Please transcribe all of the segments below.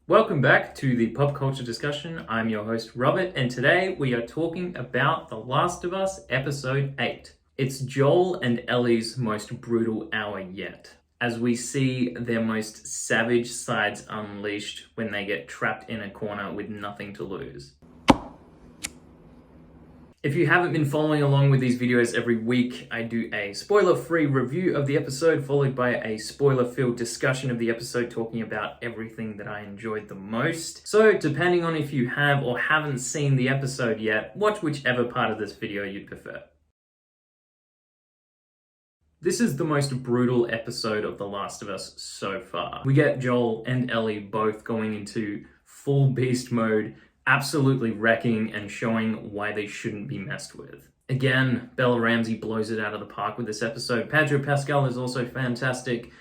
Welcome back to the pop culture discussion. I'm your host Robert, and today we are talking about The Last of Us Episode 8. It's Joel and Ellie's most brutal hour yet, as we see their most savage sides unleashed when they get trapped in a corner with nothing to lose. If you haven't been following along with these videos every week, I do a spoiler-free review of the episode, followed by a spoiler-filled discussion of the episode, talking about everything that I enjoyed the most. So, depending on if you have or haven't seen the episode yet, watch whichever part of this video you'd prefer. This is the most brutal episode of The Last of Us so far. We get Joel and Ellie both going into full beast mode, absolutely wrecking and showing why they shouldn't be messed with. Again, Bella Ramsey blows it out of the park with this episode. Pedro Pascal is also fantastic,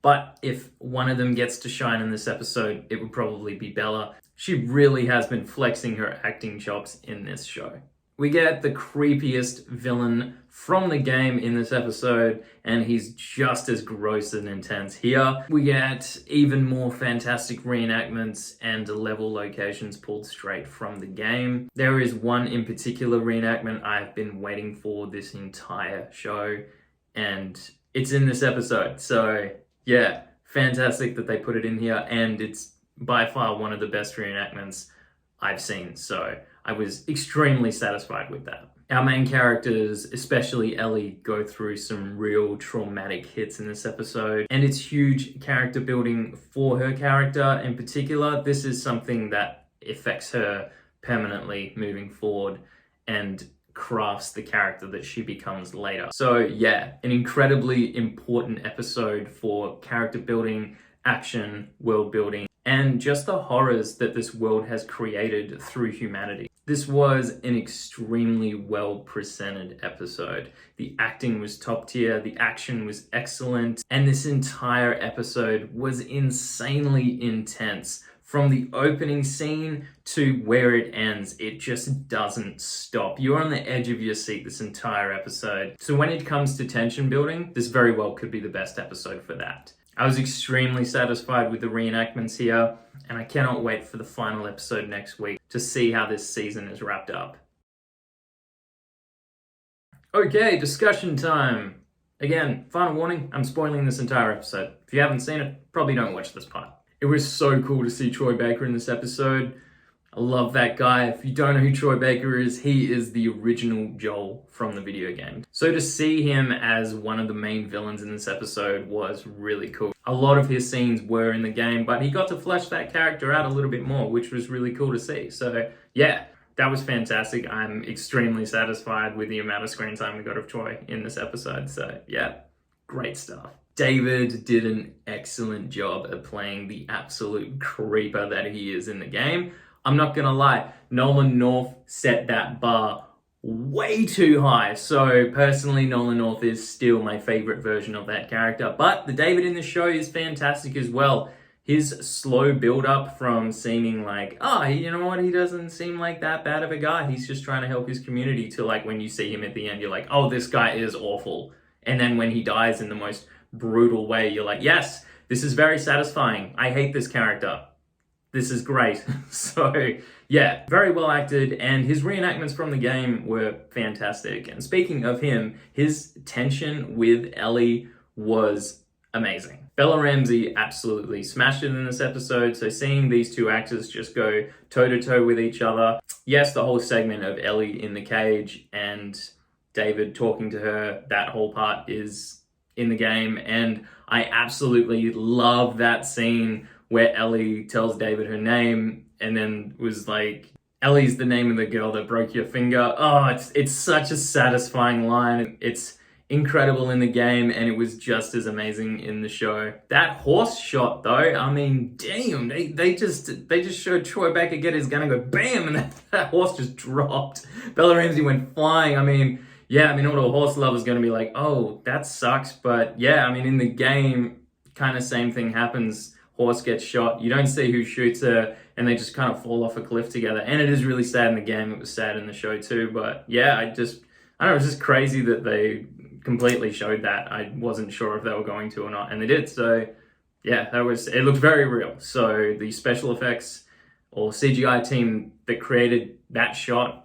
but if one of them gets to shine in this episode, it would probably be Bella. She really has been flexing her acting chops in this show. We get the creepiest villain from the game in this episode, and he's just as gross and intense here. We get even more fantastic reenactments and level locations pulled straight from the game. There is one in particular reenactment I've been waiting for this entire show, and it's in this episode. So yeah, fantastic that they put it in here, and it's by far one of the best reenactments I've seen. So I was extremely satisfied with that. Our main characters, especially Ellie, go through some real traumatic hits in this episode, and it's huge character building for her character in particular. This is something that affects her permanently moving forward and crafts the character that she becomes later. So yeah, an incredibly important episode for character building, action, world building, and just the horrors that this world has created through humanity. This was an extremely well presented episode. The acting was top tier, the action was excellent, and this entire episode was insanely intense. From the opening scene to where it ends, it just doesn't stop. You're on the edge of your seat this entire episode. So when it comes to tension building, this very well could be the best episode for that. I was extremely satisfied with the reenactments here, and I cannot wait for the final episode next week to see how this season is wrapped up. Okay, discussion time. Again, final warning, I'm spoiling this entire episode. If you haven't seen it, probably don't watch this part. It was so cool to see Troy Baker in this episode. I love that guy. If you don't know who Troy Baker is, he is the original Joel from the video game. So to see him as one of the main villains in this episode was really cool. A lot of his scenes were in the game, but he got to flesh that character out a little bit more, which was really cool to see. So yeah, that was fantastic. I'm extremely satisfied with the amount of screen time we got of Troy in this episode. So yeah, great stuff. David did an excellent job at playing the absolute creeper that he is in the game. I'm not gonna lie, Nolan North set that bar way too high. So personally, Nolan North is still my favorite version of that character, but the David in the show is fantastic as well. His slow build up from seeming like, you know what, he doesn't seem like that bad of a guy. He's just trying to help his community, to like when you see him at the end, you're like, oh, this guy is awful. And then when he dies in the most brutal way, you're like, yes, this is very satisfying. I hate this character. This is great. So yeah, very well acted, and his reenactments from the game were fantastic. And speaking of him, his tension with Ellie was amazing. Bella Ramsey absolutely smashed it in this episode, so seeing these two actors just go toe-to-toe with each other. Yes, the whole segment of Ellie in the cage and David talking to her, that whole part is in the game, and I absolutely love that scene where Ellie tells David her name and then was like, Ellie's the name of the girl that broke your finger. Oh, it's such a satisfying line. It's incredible in the game, and it was just as amazing in the show. That horse shot though, I mean, damn, they just showed Troy Baker get his gun and go bam, and that horse just dropped. Bella Ramsey went flying. I mean, yeah, I mean, all the horse lovers gonna be like, oh, that sucks. But yeah, I mean, in the game, kind of same thing happens. Horse gets shot, you don't see who shoots her, and they just kind of fall off a cliff together. And it is really sad in the game, it was sad in the show too, but yeah, I don't know, it's just crazy that they completely showed that. I wasn't sure if they were going to or not, and they did, so Yeah, it looked very real. So the special effects or CGI team that created that shot,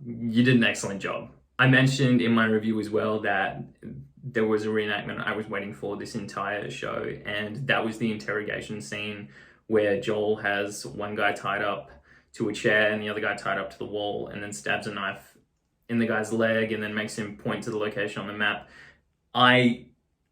you did an excellent job. I mentioned in my review as well that there was a reenactment I was waiting for this entire show, and that was the interrogation scene where Joel has one guy tied up to a chair and the other guy tied up to the wall, and then stabs a knife in the guy's leg and then makes him point to the location on the map. I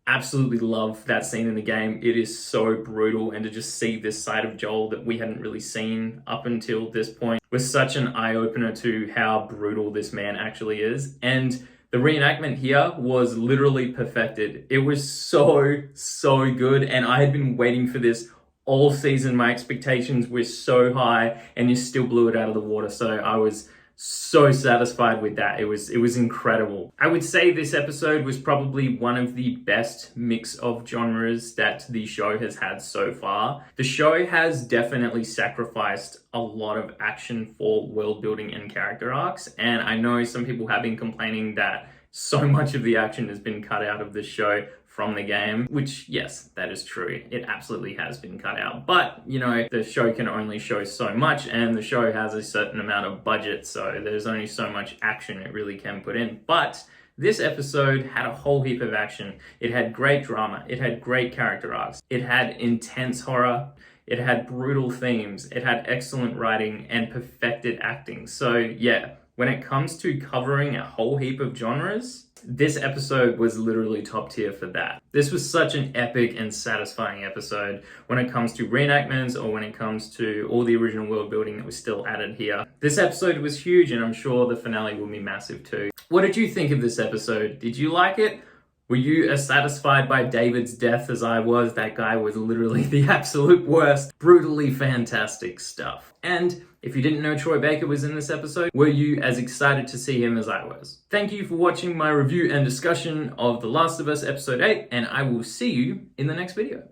absolutely love that scene in the game. It is so brutal, and to just see this side of Joel that we hadn't really seen up until this point was such an eye-opener to how brutal this man actually is. And the reenactment here was literally perfected. It was so good, and I had been waiting for this all season. My expectations were so high, and you still blew it out of the water. So I was so satisfied with that. It was incredible. I would say this episode was probably one of the best mix of genres that the show has had so far. The show has definitely sacrificed a lot of action for world building and character arcs, and I know some people have been complaining that so much of the action has been cut out of the show from the game, which, yes, that is true. It absolutely has been cut out. But, you know, the show can only show so much, and the show has a certain amount of budget, so there's only so much action it really can put in. But this episode had a whole heap of action. It had great drama. It had great character arcs. It had intense horror. It had brutal themes. It had excellent writing and perfected acting. So, yeah, when it comes to covering a whole heap of genres, this episode was literally top tier for that. This was such an epic and satisfying episode when it comes to reenactments or when it comes to all the original world building that was still added here. This episode was huge, and I'm sure the finale will be massive too. What did you think of this episode? Did you like it? Were you as satisfied by David's death as I was? That guy was literally the absolute worst. Brutally fantastic stuff. And if you didn't know Troy Baker was in this episode, were you as excited to see him as I was? Thank you for watching my review and discussion of The Last of Us Episode 8, and I will see you in the next video.